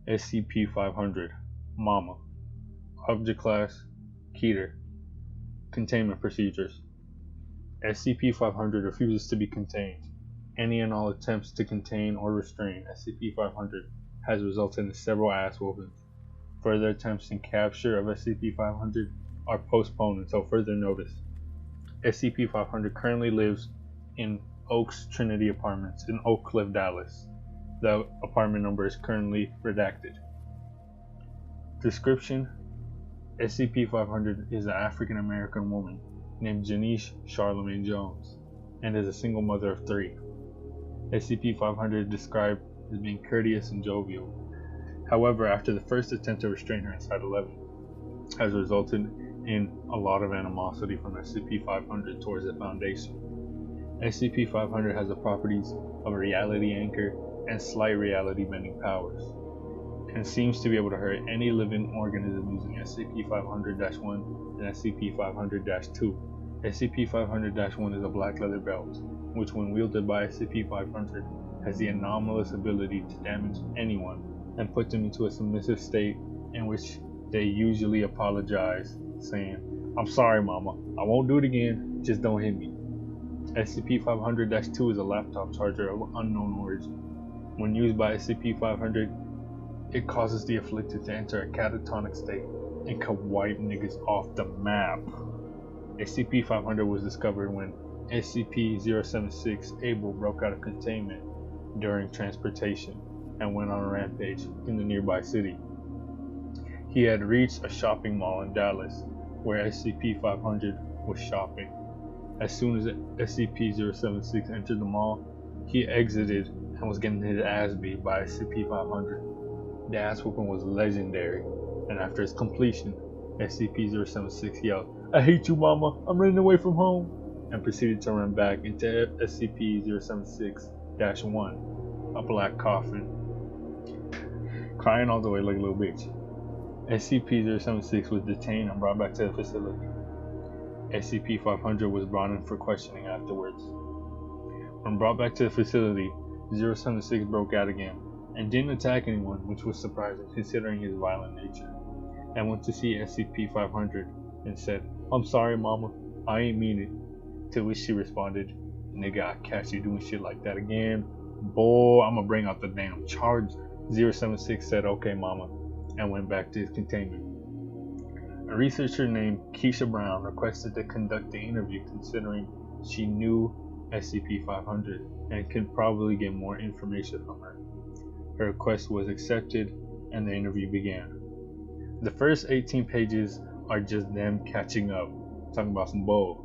SCP-500, momma. Object Class, Keter. Containment Procedures. SCP-500 refuses to be contained. Any and all attempts to contain or restrain SCP-500 has resulted in several ass whoopings. Further attempts in capture of SCP-500 are postponed until further notice. SCP-500 currently lives in Oaks Trinity Apartments in Oak Cliff, Dallas. The apartment number is currently redacted. Description: SCP-500 is an African American woman named Janice Charlemagne Jones and is a single mother of 3. SCP-500 is described as being courteous and jovial. However, after the first attempt to restrain her in Site 11 has resulted in a lot of animosity from SCP-500 towards the Foundation. SCP-500 has the properties of a reality anchor and slight reality bending powers, and seems to be able to hurt any living organism using SCP-500-1 and SCP-500-2. SCP-500-1 is a black leather belt, which when wielded by SCP-500 has the anomalous ability to damage anyone and put them into a submissive state in which they usually apologize, saying, "I'm sorry, mama, I won't do it again, just don't hit me." SCP-500-2 is a laptop charger of unknown origin. When used by SCP-500, it causes the afflicted to enter a catatonic state and can wipe niggas off the map. SCP-500 was discovered when SCP-076 Abel broke out of containment during transportation and went on a rampage in the nearby city. He had reached a shopping mall in Dallas where SCP-500 was shopping. As soon as SCP-076 entered the mall, he exited and was getting his ass beat by SCP-500. The ass whooping was legendary, and after its completion, SCP-076 yelled, "I hate you, mama, I'm running away from home," and proceeded to run back into SCP-076-1, a black coffin, crying all the way like a little bitch. SCP-076 was detained and brought back to the facility. SCP-500 was brought in for questioning afterwards. When brought back to the facility, 076 broke out again and didn't attack anyone, which was surprising considering his violent nature, and went to see SCP-500 and said, "I'm sorry, mama, I ain't mean it." To which she responded, "Nigga, I catch you doing shit like that again, boy, I'ma bring out the damn charge." 076 said, "Okay, mama," and went back to his containment. A researcher named Keisha Brown requested to conduct the interview considering she knew SCP-500 and could probably get more information from her. Her request was accepted and the interview began. The first 18 pages are just them catching up, talking about some bull.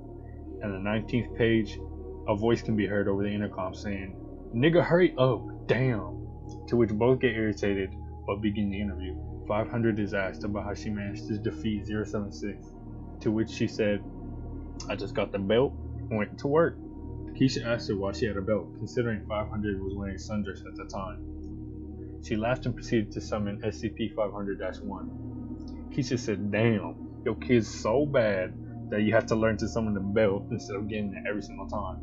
And the 19th page, a voice can be heard over the intercom saying, "Nigga, hurry up, damn," to which both get irritated but begin the interview. 500 is asked about how she managed to defeat 076, to which she said, "I just got the belt and went to work." Keisha asked her why she had a belt, considering 500 was wearing sundress at the time. She laughed and proceeded to summon SCP-500-1. Keisha said, "Damn, your kid's so bad that you have to learn to summon the belt instead of getting it every single time."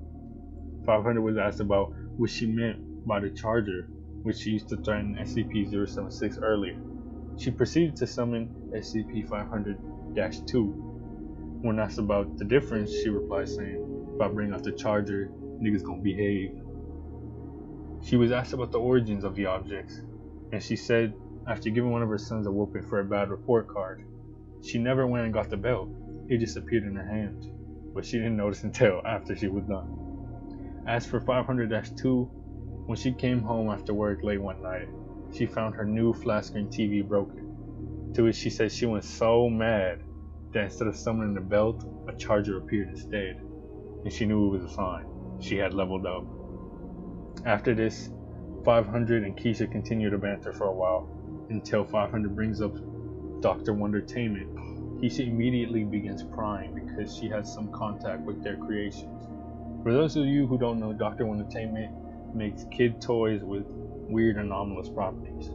500 was asked about what she meant by the charger, which she used to threaten SCP-076 earlier. She proceeded to summon SCP-500-2. When asked about the difference, she replied saying, "If I bring out the charger, niggas gonna behave." She was asked about the origins of the objects, and she said after giving one of her sons a whooping for a bad report card, she never went and got the belt, it just appeared in her hand, but she didn't notice until after she was done. As for 500-2, when she came home after work late one night, she found her new flat screen TV broken, to which she said she was so mad that instead of summoning the belt, a charger appeared instead, and she knew it was a sign she had leveled up. After this, 500 and Keisha continue to banter for a while, until 500 brings up Dr. Wondertainment. Keisha immediately begins crying because she has some contact with their creations. For those of you who don't know, Dr. Wondertainment makes kid toys with weird anomalous properties.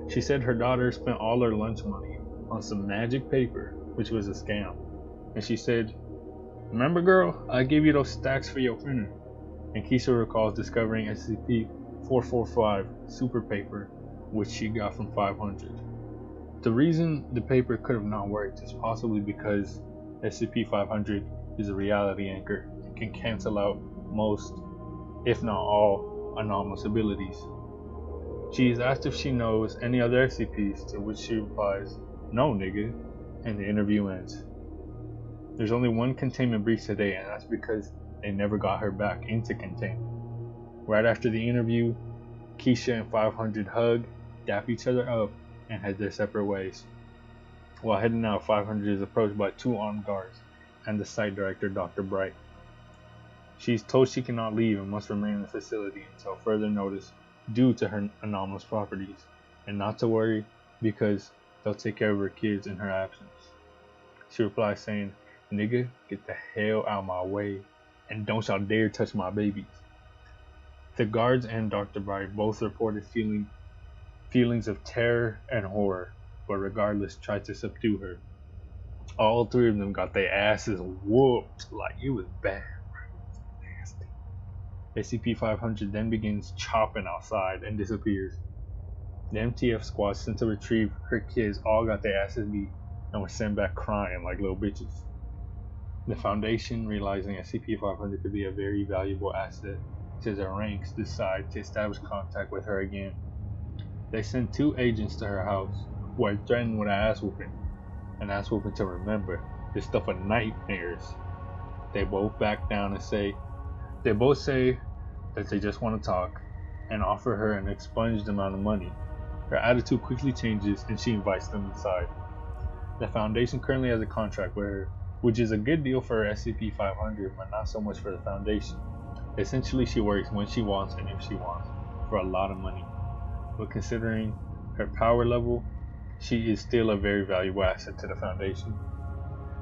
She said her daughter spent all her lunch money on some magic paper, which was a scam. And she said, "Remember, girl, I gave you those stacks for your printer." And Keisha recalls discovering SCP-445 super paper which she got from 500. The reason the paper could have not worked is possibly because SCP-500 is a reality anchor and can cancel out most, if not all, anomalous abilities. She is asked if she knows any other SCPs, to which she replies, "No, nigga," and the interview ends. There's only one containment breach today, and that's because they never got her back into containment. Right after the interview, Keisha and 500 hug, dap each other up, and head their separate ways. While heading out, 500 is approached by 2 armed guards and the site director, Dr. Bright. She's told she cannot leave and must remain in the facility until further notice due to her anomalous properties, and not to worry because they'll take care of her kids in her absence. She replies saying, "Nigga, get the hell out my way, and don't y'all dare touch my babies." The guards and Dr. Bright both reported feelings of terror and horror, but regardless tried to subdue her. All 3 of them got their asses whooped like it was bad. Nasty. SCP-500 then begins chopping outside and disappears. The MTF squad sent to retrieve her kids all got their asses beat and were sent back crying like little bitches. The Foundation, realizing SCP-500 could be a very valuable asset to their ranks, decide to establish contact with her again. They sent 2 agents to her house, who are threatened with an ass whooping to remember, this stuff of nightmares. They both back down and say that they just want to talk, and offer her an expunged amount of money. Her attitude quickly changes and she invites them inside. The Foundation currently has a contract with her, which is a good deal for SCP-500, but not so much for the Foundation. Essentially, she works when she wants and if she wants, for a lot of money. But considering her power level, she is still a very valuable asset to the Foundation.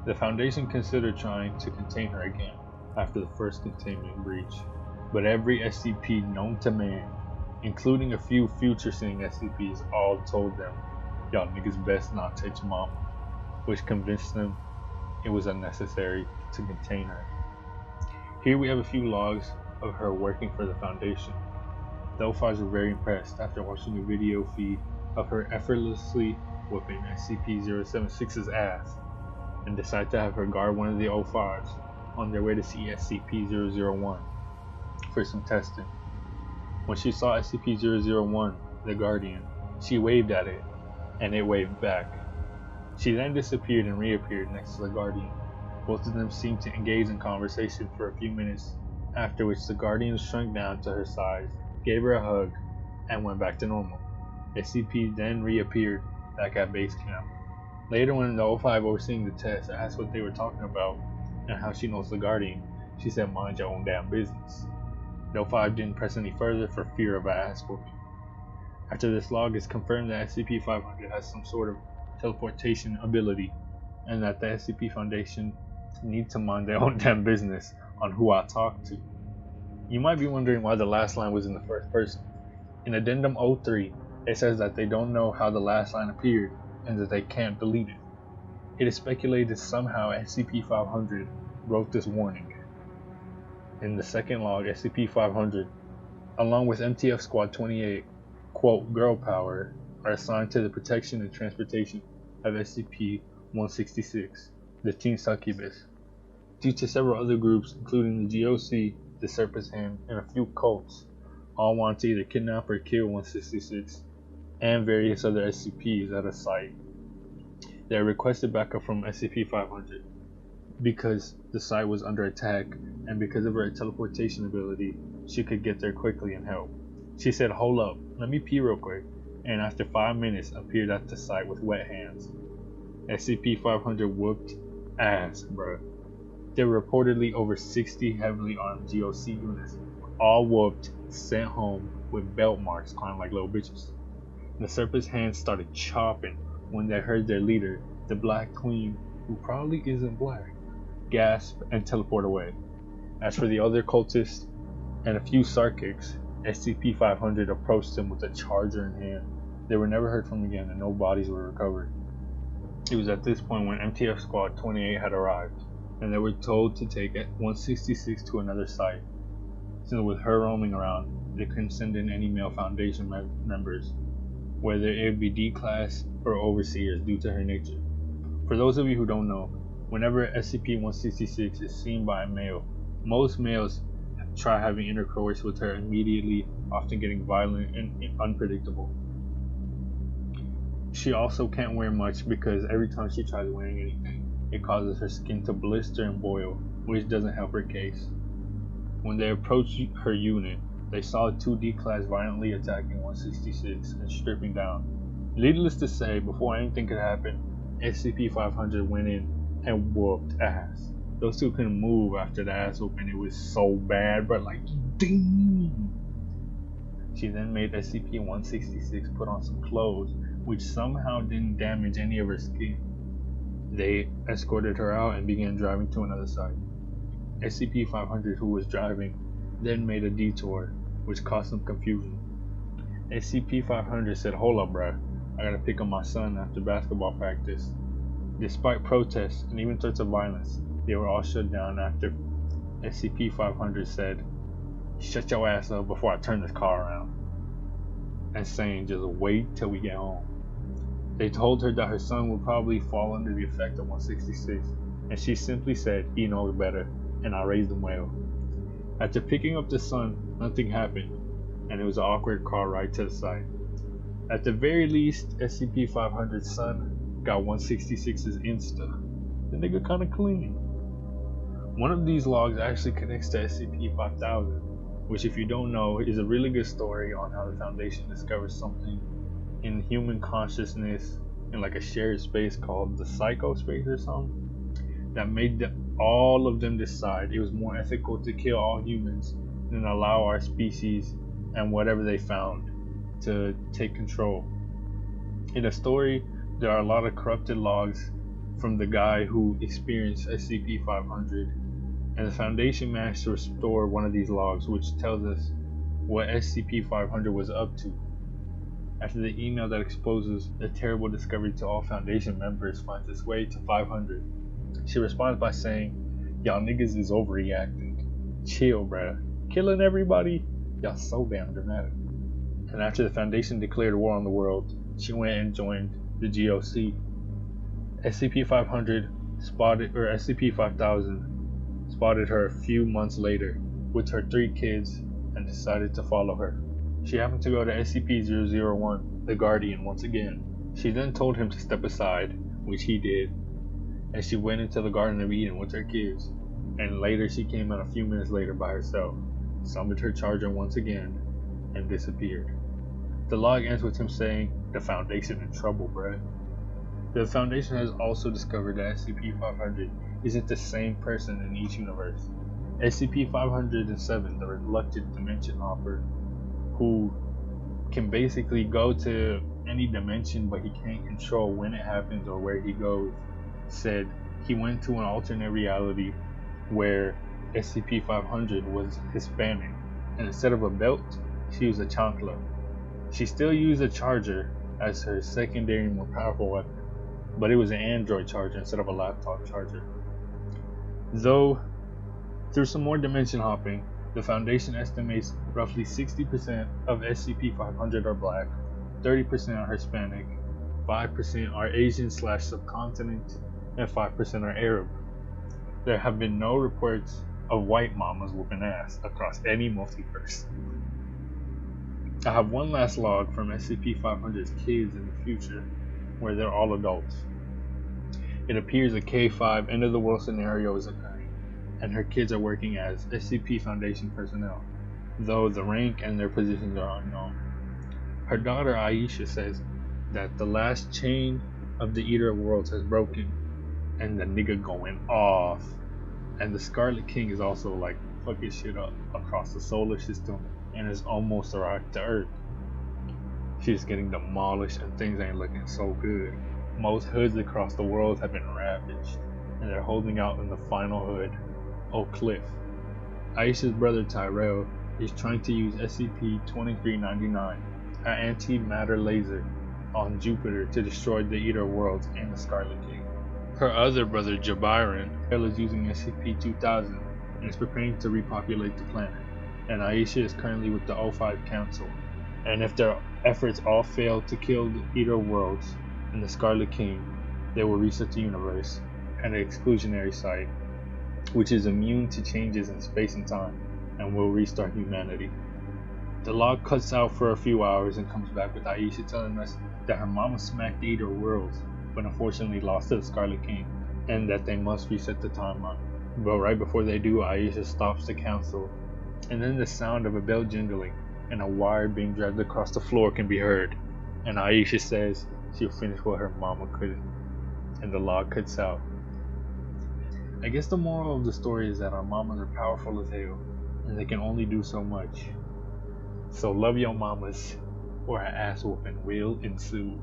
The Foundation considered trying to contain her again after the first containment breach, but every SCP known to man, including a few future-seeing SCPs, all told them, "Y'all niggas best not touch momma," which convinced them it was unnecessary to contain her. Here we have a few logs of her working for the Foundation. The O5s were very impressed after watching a video feed of her effortlessly whooping SCP-076's ass, and decided to have her guard one of the O5s on their way to see SCP-001 for some testing. When she saw SCP-001, the Guardian, she waved at it, and it waved back. She then disappeared and reappeared next to the Guardian. Both of them seemed to engage in conversation for a few minutes, after which the Guardian shrunk down to her size, gave her a hug, and went back to normal. SCP then reappeared back at base camp. Later, when the O5 overseeing the test asked what they were talking about and how she knows the Guardian, she said, "Mind your own damn business." The O5 didn't press any further for fear of an ass whooping. After this log, it's confirmed that SCP-500 has some sort of teleportation ability, and that the SCP Foundation need to mind their own damn business on who I talk to. You might be wondering why the last line was in the first person. In Addendum 03, it says that they don't know how the last line appeared and that they can't delete it. It is speculated somehow SCP-500 wrote this warning. In the second log, SCP-500, along with MTF Squad 28, quote, girl power, are assigned to the protection and transportation of SCP-166, the Teen Succubus. Due to several other groups, including the GOC, the Serpent's Hand, and a few cults, all want to either kidnap or kill 166 and various other SCPs at a site. They requested backup from SCP-500 because the site was under attack, and because of her teleportation ability, she could get there quickly and help. She said, "Hold up, let me pee real quick," and after 5 minutes appeared at the site with wet hands. SCP-500 whooped ass, bruh. There were reportedly over 60 heavily armed GOC units, all whooped, sent home with belt marks climbing like little bitches. The Serpent's Hand started chopping when they heard their leader, the Black Queen, who probably isn't black, gasp and teleport away. As for the other cultists and a few Sarkics, SCP-500 approached them with a charger in hand. They were never heard from again and no bodies were recovered. It was at this point when MTF Squad 28 had arrived, and they were told to take 166 to another site. Since with her roaming around, they couldn't send in any male Foundation members. whether it be D-Class or Overseers due to her nature. For those of you who don't know, whenever SCP-166 is seen by a male, most males try having intercourse with her immediately, often getting violent and unpredictable. She also can't wear much because every time she tries wearing anything, it causes her skin to blister and boil, which doesn't help her case. When they approached her unit, they saw 2 D-Class violently attacking 166 and stripping down. Needless to say, before anything could happen, SCP-500 went in and whooped ass. Those 2 couldn't move after the ass whooping. It was so bad, but like, ding! She then made SCP-166 put on some clothes, which somehow didn't damage any of her skin. They escorted her out and began driving to another site. SCP-500, who was driving, then made a detour, which caused some confusion. SCP-500 said, "Hold up, bruh. I gotta pick up my son after basketball practice." Despite protests and even threats of violence, they were all shut down after SCP-500 said, "Shut your ass up before I turn this car around," and saying, "Just wait till we get home." They told her that her son would probably fall under the effect of 166, and she simply said, "He knows better, and I raised him well." After picking up the son, nothing happened, and it was an awkward car ride to the site. At the very least, SCP-500's son got 166's Insta. The nigga kinda clean. One of these logs actually connects to SCP-5000, which, if you don't know, is a really good story on how the Foundation discovers something in human consciousness in like a shared space called the psychospace or something, that made all of them decide it was more ethical to kill all humans than allow our species and whatever they found to take control. In the story, there are a lot of corrupted logs from the guy who experienced SCP-500, and the Foundation managed to restore one of these logs, which tells us what SCP-500 was up to. After the email that exposes the terrible discovery to all Foundation members finds its way to 500, she responds by saying, "Y'all niggas is overreacting. Chill, bruh. Killing everybody? Y'all so damn dramatic." And after the Foundation declared war on the world, she went and joined the GOC. SCP-5000 spotted her a few months later with her 3 kids and decided to follow her. She happened to go to SCP-001, the Guardian, once again. She then told him to step aside, which he did, and she went into the Garden of Eden with her kids, and later she came out a few minutes later by herself, summoned her charger once again, and disappeared. The log ends with him saying, "The Foundation in trouble, bruh." The Foundation has also discovered that SCP-500 isn't the same person in each universe. SCP-507, the reluctant dimension hopper, who can basically go to any dimension but he can't control when it happens or where he goes, said he went to an alternate reality where SCP-500 was Hispanic, and instead of a belt, she used a chancla. She still used a charger as her secondary, more powerful weapon, but it was an Android charger instead of a laptop charger. Though, through some more dimension hopping, the Foundation estimates roughly 60% of SCP-500 are black, 30% are Hispanic, 5% are Asian/subcontinent, and 5% are Arab. There have been no reports of white mamas whooping ass across any multiverse. I have one last log from SCP-500's kids in the future, where they're all adults. It appears a K5 end of the world scenario is occurring, and her kids are working as SCP Foundation personnel, though the rank and their positions are unknown. Her daughter Aisha says that the last chain of the Eater of Worlds has broken, and the nigga going off. And the Scarlet King is also like fucking shit up across the solar system and is almost arrived to Earth. She's getting demolished and things ain't looking so good. Most hoods across the world have been ravaged, and they're holding out in the final hood, Oak Cliff. Aisha's brother Tyrell is trying to use SCP-2399, an antimatter laser, on Jupiter to destroy the Eater Worlds and the Scarlet King. Her other brother Jabiran is using SCP-2000 and is preparing to repopulate the planet, and Aisha is currently with the O5 Council. And if they're efforts all fail to kill the Eater of Worlds and the Scarlet King, they will reset the universe at an exclusionary site, which is immune to changes in space and time and will restart humanity. The log cuts out for a few hours and comes back with Aisha telling us that her mama smacked the Eater of Worlds, but unfortunately lost to the Scarlet King, and that they must reset the timeline. But right before they do, Aisha stops the council, and then the sound of a bell jingling and a wire being dragged across the floor can be heard, and Aisha says she'll finish what her mama couldn't, and the log cuts out. I guess the moral of the story is that our mamas are powerful as hell, and they can only do so much. So love your mamas, or an ass whooping will ensue.